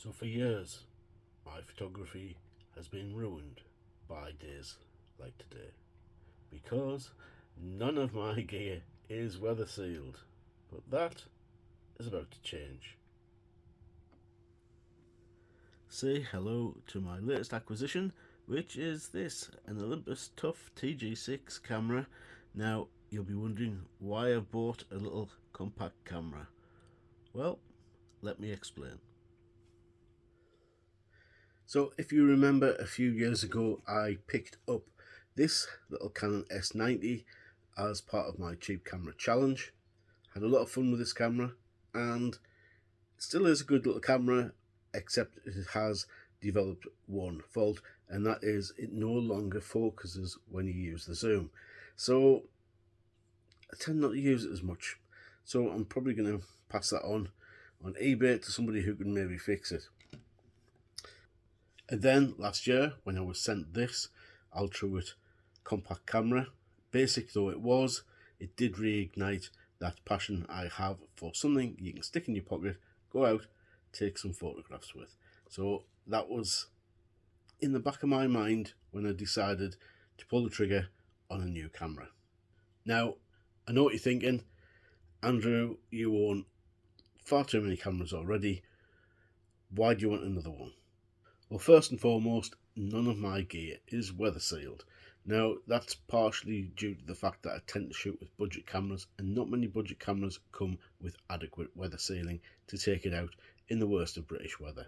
So for years, my photography has been ruined by days like today because none of my gear is weather sealed. But that is about to change. Say hello to my latest acquisition, which is this, an Olympus Tough TG-6 camera. Now, you'll be wondering why I've bought a little compact camera. Well, let me explain. So if you remember, a few years ago I picked up this little Canon S90 as part of my cheap camera challenge. Had a lot of fun with this camera, and it still is a good little camera, except it has developed one fault, and that is it no longer focuses when you use the zoom. So I tend not to use it as much, so I'm probably going to pass that on eBay to somebody who can maybe fix it. And then last year, when I was sent this ultrawide compact camera, basic though it was, it did reignite that passion I have for something you can stick in your pocket, go out, take some photographs with. So that was in the back of my mind when I decided to pull the trigger on a new camera. Now, I know what you're thinking, Andrew, you own far too many cameras already. Why do you want another one? Well, first and foremost, none of my gear is weather sealed. Now, that's partially due to the fact that I tend to shoot with budget cameras, and not many budget cameras come with adequate weather sealing to take it out in the worst of British weather.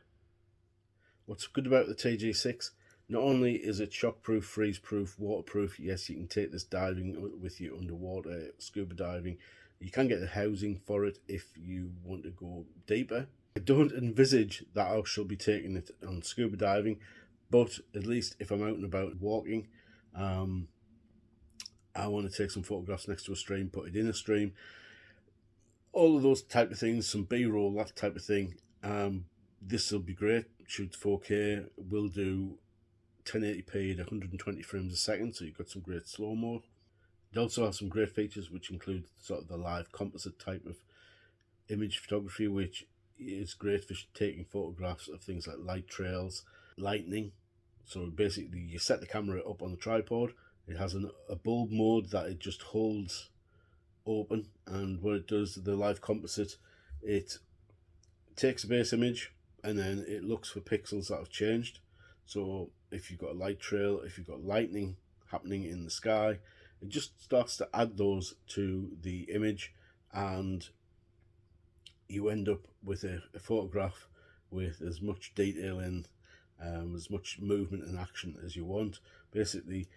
What's good about the TG-6? Not only is it shockproof, freeze-proof, waterproof, yes, you can take this diving with you underwater, scuba diving. You can get the housing for it if you want to go deeper. I don't envisage that I shall be taking it on scuba diving, but at least if I'm out and about walking, I want to take some photographs next to a stream, put it in a stream, all of those type of things, some B-roll, that type of thing. This will be great. Shoots 4K, will do 1080p at 120 frames a second, so you've got some great slow-mo. It also has some great features which include sort of the live composite type of image photography, which is great for taking photographs of things like light trails, lightning. So basically you set the camera up on the tripod, it has a bulb mode that it just holds open, and what it does, the live composite, it takes a base image and then it looks for pixels that have changed. So if you've got a light trail, if you've got lightning happening in the sky, it just starts to add those to the image, and you end up with a photograph with as much detail in, as much movement and action as you want. Basically,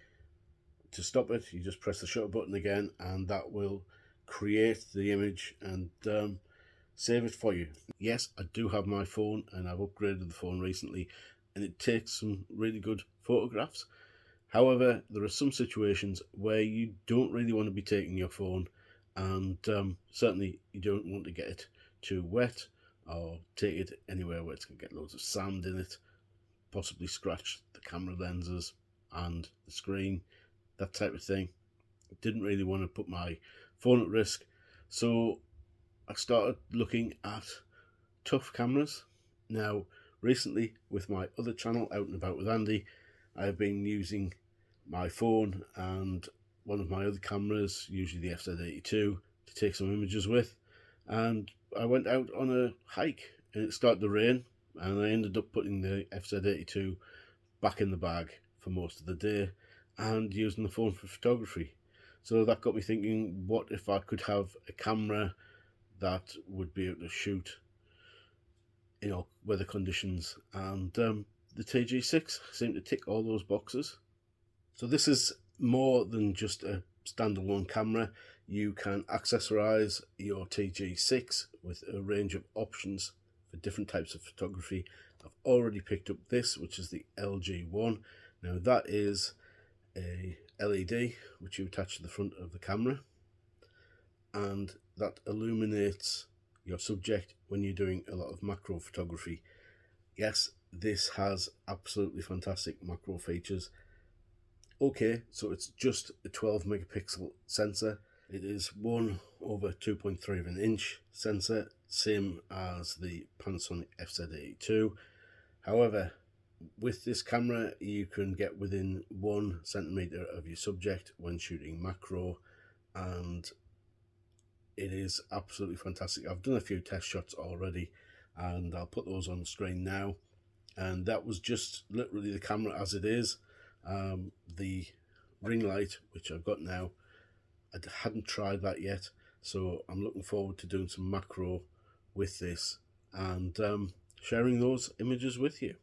to stop it, you just press the shutter button again, and that will create the image and save it for you. Yes, I do have my phone, and I've upgraded the phone recently, and it takes some really good photographs. However, there are some situations where you don't really want to be taking your phone, and certainly you don't want to get it too wet or take it anywhere where it's going to get loads of sand in it, possibly scratch the camera lenses and the screen, that type of thing. Didn't really want to put my phone at risk, so I started looking at tough cameras. Now, recently, with my other channel, Out and About with Andy, I've been using my phone and one of my other cameras, usually the FZ82, to take some images with. And I went out on a hike and it started to rain, and I ended up putting the FZ82 back in the bag for most of the day and using the phone for photography. So that got me thinking, what if I could have a camera that would be able to shoot in all weather conditions? And the TG-6 seemed to tick all those boxes. So this is more than just a standalone camera. You can accessorize your TG-6 with a range of options for different types of photography. I've already picked up this, which is the LG1. Now that is a LED which you attach to the front of the camera, and that illuminates your subject when you're doing a lot of macro photography. Yes, this has absolutely fantastic macro features. Okay, so it's just a 12 megapixel sensor, It is 1/2.3 of an inch sensor, same as the Panasonic FZ82. However, with this camera you can get within 1 centimeter of your subject when shooting macro, and it is absolutely fantastic. I've done a few test shots already and I'll put those on the screen now, and that was just literally the camera as it is. The ring light, which I've got now, I hadn't tried that yet, so I'm looking forward to doing some macro with this and sharing those images with you.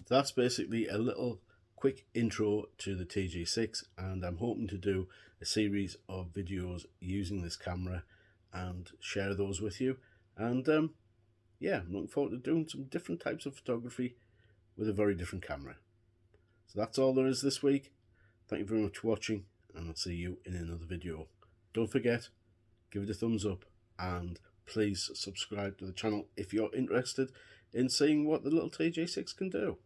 That's basically a little quick intro to the TG-6, and I'm hoping to do a series of videos using this camera and share those with you. And yeah, I'm looking forward to doing some different types of photography with a very different camera. So that's all there is this week. Thank you very much for watching, and I'll see you in another video. Don't forget, give it a thumbs up, and please subscribe to the channel if you're interested in seeing what the little TG-6 can do.